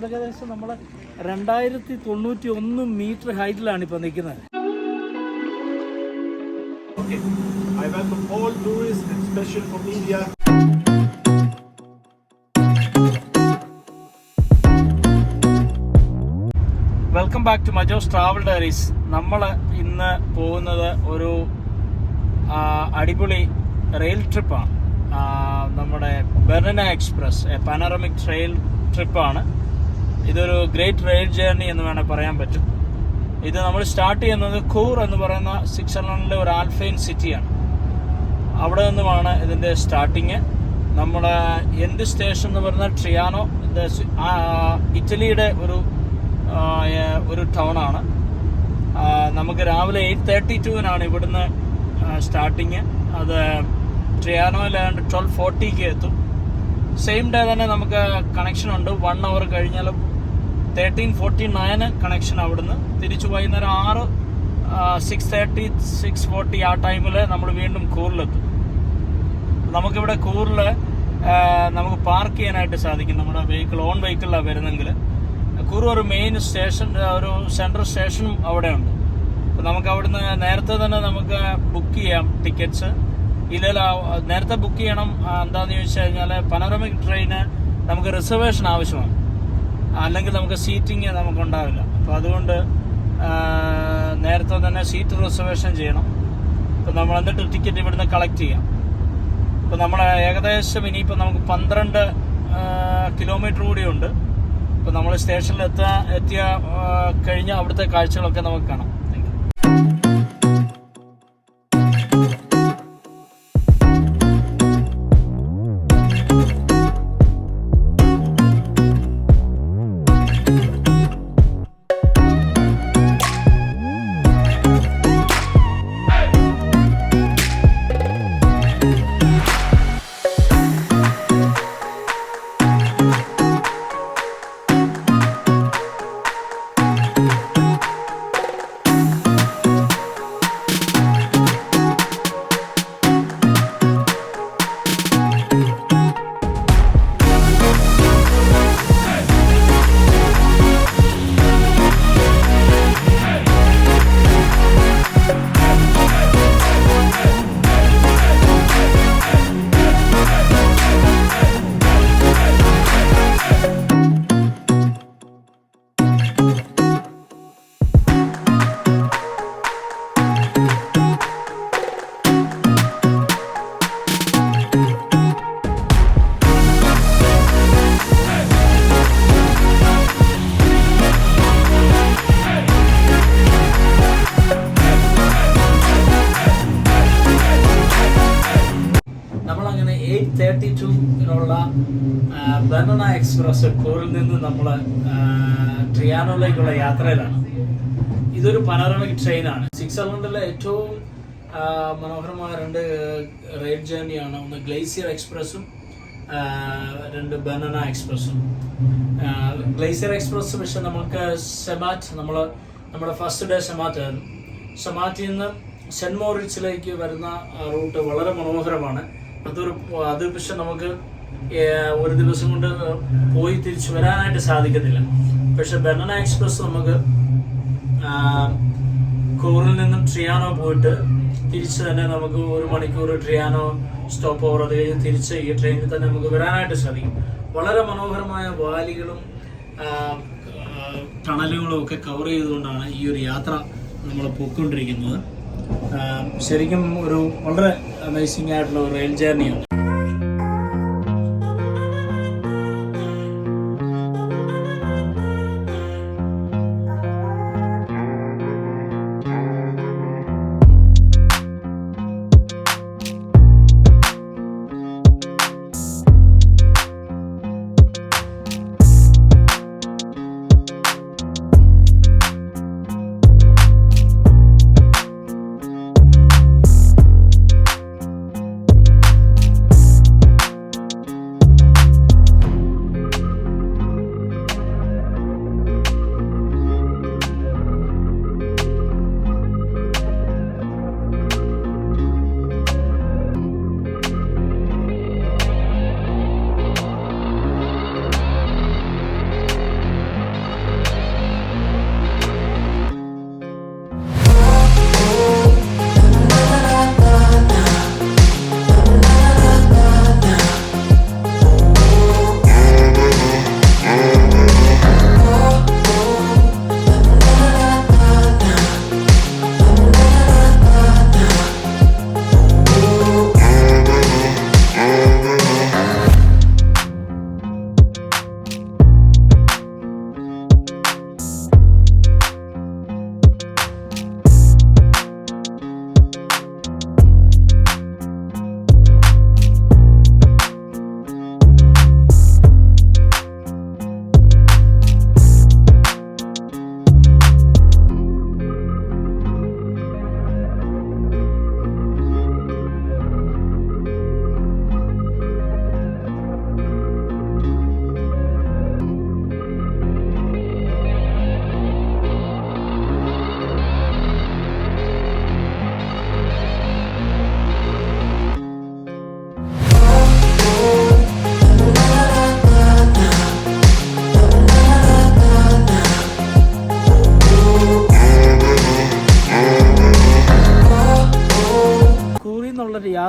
ഏകദേശം നമ്മൾ 2091 മീറ്റർ ഹൈറ്റിലാണ് ഇപ്പോൾ നിൽക്കുന്നത്. I welcome all tourists and special for media. Welcome back to Majo's travel diaries. നമ്മൾ ഇന്ന് പോകുന്നത് ഒരു അടിപൊളി റെയിൽ ട്രിപ്പാണ്. നമ്മുടെ ബെർണന എക്സ്പ്രസ് പാനോറമിക് ട്രെയിൽ ട്രിപ്പാണ്. ഇതൊരു ഗ്രേറ്റ് റെയിൽ ജേർണി എന്ന് വേണേൽ പറയാൻ പറ്റും. ഇത് നമ്മൾ സ്റ്റാർട്ട് ചെയ്യുന്നത് കൂർ എന്ന് പറയുന്ന സ്വിറ്റ്സർലൻഡിലെ ഒരു ആൽഫൈൻ സിറ്റിയാണ്. അവിടെ നിന്നുമാണ് ഇതിൻ്റെ സ്റ്റാർട്ടിങ്. നമ്മുടെ എൻഡ് സ്റ്റേഷൻ എന്ന് പറഞ്ഞാൽ ട്രിയാനോ, ഇറ്റലിയുടെ ഒരു ടൗണാണ്. നമുക്ക് രാവിലെ 8:32 ഇവിടുന്ന് സ്റ്റാർട്ടിങ്. അത് ട്രിയാനോയിലാണ്ട് 12:40 എത്തും. സെയിം ഡേ തന്നെ നമുക്ക് കണക്ഷൻ ഉണ്ട്. 1 hour കഴിഞ്ഞാലും 13:49 കണക്ഷൻ അവിടുന്ന്. തിരിച്ച് വൈകുന്നേരം 6:30 6:40 ആ ടൈമിൽ നമ്മൾ വീണ്ടും കൂറിലെത്തും. നമുക്കിവിടെ കൂറിൽ നമുക്ക് പാർക്ക് ചെയ്യാനായിട്ട് സാധിക്കും. നമ്മുടെ ഓൺ വെഹിക്കിളിലാണ് വരുന്നെങ്കിൽ. കൂർ ഒരു മെയിൻ സ്റ്റേഷൻ, ഒരു സെൻട്രൽ സ്റ്റേഷനും അവിടെ ഉണ്ട്. അപ്പോൾ നമുക്ക് അവിടുന്ന് നേരത്തെ തന്നെ നമുക്ക് ബുക്ക് ചെയ്യാം ടിക്കറ്റ്സ്. ഇല്ല, നേരത്തെ ബുക്ക് ചെയ്യണം. എന്താണെന്ന് ചോദിച്ചു കഴിഞ്ഞാൽ പനോറമിക് ട്രെയിന് നമുക്ക് റിസർവേഷൻ ആവശ്യമാണ്, അല്ലെങ്കിൽ നമുക്ക് സീറ്റിംഗ് നമുക്കുണ്ടാവില്ല. അപ്പോൾ അതുകൊണ്ട് നേരത്തെ തന്നെ സീറ്റ് റിസർവേഷൻ ചെയ്യണം. അപ്പോൾ നമ്മൾ എന്നിട്ട് ടിക്കറ്റ് ഇവിടുന്ന് കളക്ട് ചെയ്യാം. അപ്പോൾ നമ്മൾ ഏകദേശം ഇനിയിപ്പോൾ നമുക്ക് 12 കിലോമീറ്റർ കൂടിയുണ്ട്. അപ്പോൾ നമ്മൾ സ്റ്റേഷനിൽ എത്തിയ കഴിഞ്ഞ അവിടുത്തെ കാഴ്ചകളൊക്കെ നമുക്ക് കാണാം. നമ്മളങ്ങനെ 8:32 ബെർണന എക്സ്പ്രസ് കൂറിൽ നിന്ന് നമ്മൾ ട്രിയാനോയിലേക്കുള്ള യാത്രയിലാണ്. ഇതൊരു പനോറമിക് ട്രെയിനാണ്. സ്വിറ്റ്സർലൻഡിലെ ഏറ്റവും മനോഹരമായ 2 റെയിൽ ജേർണിയാണ്. ഒന്ന് ഗ്ലേസിയർ എക്സ്പ്രസും 2 ബെർണന എക്സ്പ്രസും. ഗ്ലേസിയർ എക്സ്പ്രസ് പക്ഷെ നമുക്ക് നമ്മുടെ ഫസ്റ്റ് ഡേ സെമാറ്റായിരുന്നു. സെമാറ്റിൽ നിന്ന് സെൻറ്റ് മോറിറ്റ്സിലേക്ക് വരുന്ന റൂട്ട് വളരെ മനോഹരമാണ്. അത് പക്ഷെ നമുക്ക് ഒരു ദിവസം കൊണ്ട് പോയി തിരിച്ചു വരാനായിട്ട് സാധിക്കത്തില്ല. പക്ഷെ ബെർണന എക്സ്പ്രസ് നമുക്ക് കൂറിൽ നിന്നും ട്രിയാനോ പോയിട്ട് തിരിച്ച് തന്നെ നമുക്ക് 1 മണിക്കൂർ ട്രിയാനോ സ്റ്റോപ്പ് ഓവർ, അത് കഴിഞ്ഞ് തിരിച്ച് ഈ ട്രെയിനിൽ തന്നെ നമുക്ക് വരാനായിട്ട് സാധിക്കും. വളരെ മനോഹരമായ വാലികളും ടണലുകളും ഒക്കെ കവർ ചെയ്തുകൊണ്ടാണ് ഈ ഒരു യാത്ര നമ്മൾ പോയിക്കൊണ്ടിരിക്കുന്നത്. ശരിക്കും ഒരു വളരെ അമേസിംഗ് ആയിട്ടുള്ള ഒരു റെയിൽ ജേർണിയാണ്.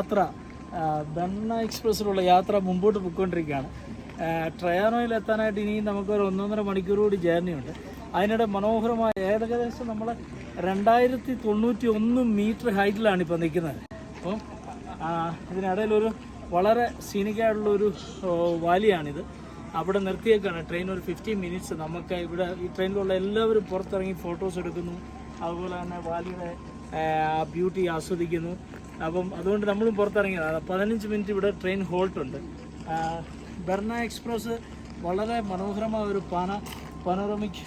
യാത്ര ബെർണ എക്സ്പ്രസ്സിലുള്ള യാത്ര മുമ്പോട്ട് പോയിക്കൊണ്ടിരിക്കുകയാണ്. ട്രയാനോയിൽ എത്താനായിട്ട് ഇനിയും നമുക്കൊരു 1.5 മണിക്കൂർ കൂടി ജേർണി ഉണ്ട്. അതിനിടെ മനോഹരമായ ഏകദേശം നമ്മൾ 2091 മീറ്റർ ഹൈറ്റിലാണ് ഇപ്പോൾ നിൽക്കുന്നത്. അപ്പം ഇതിനിടയിലൊരു വളരെ സീനിക്കായിട്ടുള്ളൊരു വാലിയാണിത്. അവിടെ നിർത്തിയേക്കാണ് ട്രെയിൻ ഒരു 15 മിനിറ്റ്സ്. നമുക്ക് ഇവിടെ ഈ ട്രെയിനിലുള്ള എല്ലാവരും പുറത്തിറങ്ങി ഫോട്ടോസ് എടുക്കുന്നു, അതുപോലെ തന്നെ വാലിയുടെ ബ്യൂട്ടി ആസ്വദിക്കുന്നു. അപ്പം അതുകൊണ്ട് നമ്മളും പുറത്തിറങ്ങിയതാണ്. 15 മിനിറ്റ് ഇവിടെ ട്രെയിൻ ഹോൾട്ട് ഉണ്ട്. ബെർണ എക്സ്പ്രസ് വളരെ മനോഹരമായ ഒരു പനോറമിക്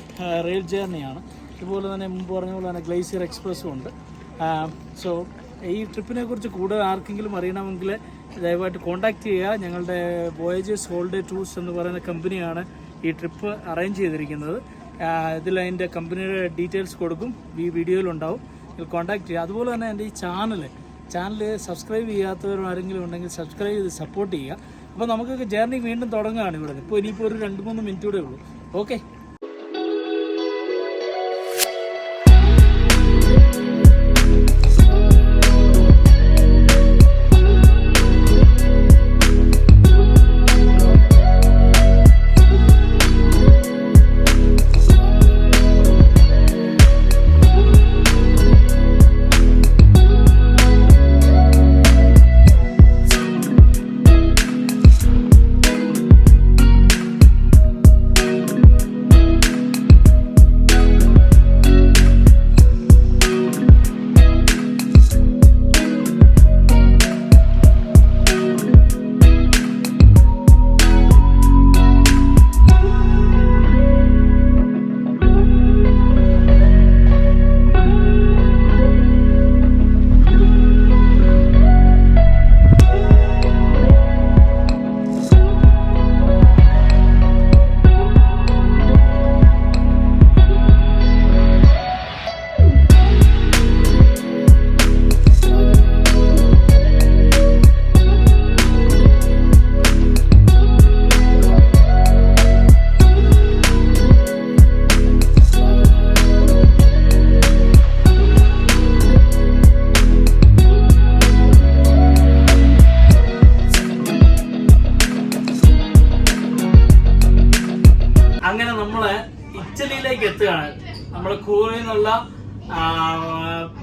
റെയിൽ ജേർണിയാണ്. ഇതുപോലെ തന്നെ മുമ്പ് പറഞ്ഞ പോലെ തന്നെ ഗ്ലേസിയർ എക്സ്പ്രസ്സും ഉണ്ട്. സോ ഈ ട്രിപ്പിനെ കുറിച്ച് കൂടുതൽ ആർക്കെങ്കിലും അറിയണമെങ്കിൽ ദയവായിട്ട് കോൺടാക്റ്റ് ചെയ്യുക. ഞങ്ങളുടെ വോയേജേഴ്സ് ഹോളിഡേ ടൂർസ് എന്ന് പറയുന്ന കമ്പനിയാണ് ഈ ട്രിപ്പ് അറേഞ്ച് ചെയ്തിരിക്കുന്നത്. ഇതിൽ അതിൻ്റെ കമ്പനിയുടെ ഡീറ്റെയിൽസ് കൊടുക്കും, ഈ വീഡിയോയിലുണ്ടാവും. ഇതിൽ കോൺടാക്റ്റ് ചെയ്യുക. അതുപോലെ തന്നെ എൻ്റെ ഈ ചാനൽ സബ്സ്ക്രൈബ് ചെയ്യാത്തവരും ആരെങ്കിലും ഉണ്ടെങ്കിൽ സബ്സ്ക്രൈബ് ചെയ്ത് സപ്പോർട്ട് ചെയ്യുക. അപ്പോൾ നമുക്ക് ജേർണി വീണ്ടും തുടങ്ങുകയാണ് ഇവിടെ. ഇപ്പോൾ ഇനിയിപ്പോൾ ഒരു 2-3 മിനിറ്റ് കൂടെ ഉള്ളൂ. ഓക്കെ. അങ്ങനെ നമ്മൾ ഇറ്റലിയിലേക്ക് എത്തുകയാണ്. നമ്മൾ കൂറിൽ നിന്നുള്ള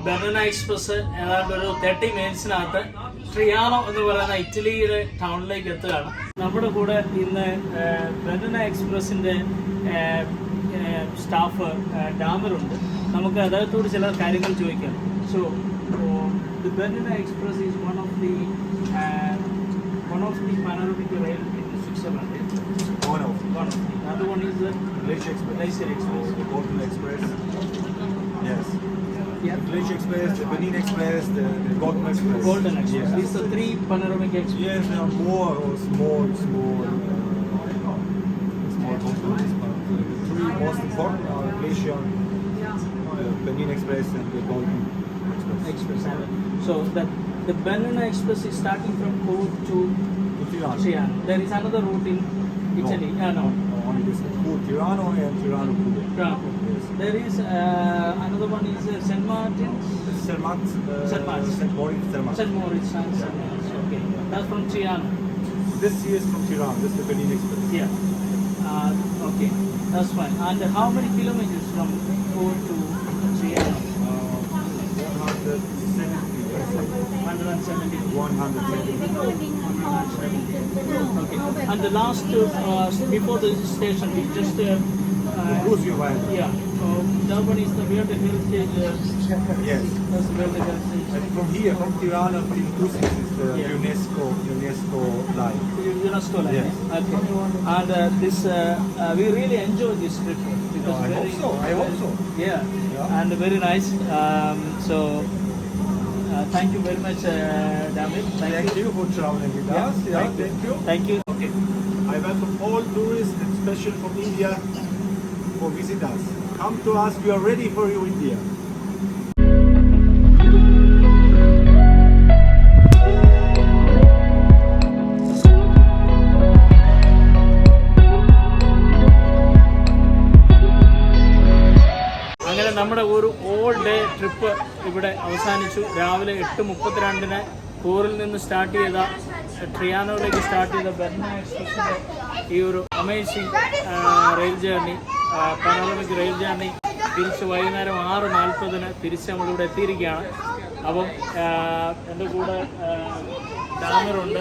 ബെർണ എക്സ്പ്രസ് ഏതാണ്ട് ഒരു 30 മിനിറ്റ്സിനകത്ത് ട്രിയാനോ എന്ന് പറയുന്ന ഇറ്റലിയുടെ ടൗണിലേക്ക് എത്തുകയാണ്. നമ്മുടെ കൂടെ ഇന്ന് ബെർണ എക്സ്പ്രസിന്റെ സ്റ്റാഫ് ഡാമറുണ്ട്. നമുക്ക് അദ്ദേഹത്തോട് ചില കാര്യങ്ങൾ ചോദിക്കാം. So the Berna express is one of the panoramic rail in Switzerland. One of The other one is the Glacier Express. Glacier Express. The Golden Express. Yes. Yeah. The Glacier Express, the Benin Express, the Golden Express. Golden Express. Yes. These are 3 panoramic express. Yes, there are more or small companies, but the 3 most important are Glacier, the Benin Express, and the Golden Express. So the Bernina Express is starting from Court to Tirano. There is another route in Italy. No. Only this Tirano and Tirano Puglia. Tirano. Yes. There is another one is St. Martin's. St. Moritz, St. Moritz. St. Moritz and St. Moritz. Okay. That's from Tirano. This here is from Tirano. This is the Benin Express. Yeah. Okay. That's fine. And how many kilometers from Court to Tirano? 170. 170. Okay. And the last before the station, we just Cruise Viaduct. yeah. That one is the World Heritage. Yes. That's the World Heritage. And from here, from Tirana to Inclusive is the Yeah. UNESCO line. UNESCO line. Yes. Okay. And this we really enjoy this trip because I hope so. I hope so. Yeah. Yeah. And very nice. So thank you very much, David. Thank you for traveling with us. Yeah, thank you. Thank you. Okay. I welcome all tourists, and especially from India, for visit us. Come to us. We are ready for you, India. അങ്ങനെ നമ്മുടെ ഒരു all day trip ഇവിടെ അവസാനിച്ചു. രാവിലെ 8:32 കൂറിൽ നിന്ന് start ചെയ്ത ട്രിയാനോയിലേക്ക് start ചെയ്ത ബെർന എക്സ്പ്രസിൻ്റെ ഈ ഒരു amazing rail journey, panoramic rail journey തിരിച്ച് വൈകുന്നേരം 6:40 തിരിച്ച് നമ്മളിവിടെ എത്തിയിരിക്കുകയാണ്. അപ്പം എൻ്റെ കൂടെ ഡാമറുണ്ട്.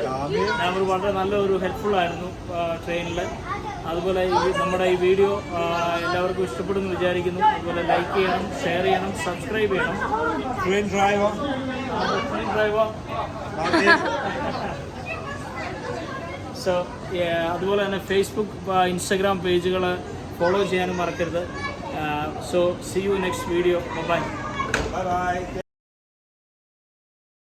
ഡാമർ വളരെ നല്ലൊരു ഹെൽപ്ഫുള്ളായിരുന്നു ട്രെയിനിൽ. അതുപോലെ നമ്മുടെ ഈ വീഡിയോ എല്ലാവർക്കും ഇഷ്ടപ്പെടുമെന്ന് വിചാരിക്കുന്നു. അതുപോലെ ലൈക്ക് ചെയ്യണം, ഷെയർ ചെയ്യണം, സബ്സ്ക്രൈബ് ചെയ്യണം. Train driver. Train driver. So അതുപോലെ തന്നെ ഫേസ്ബുക്ക്, ഇൻസ്റ്റഗ്രാം പേജുകൾ ഫോളോ ചെയ്യാനും മറക്കരുത്. So see you next video. Bye. Bye bye.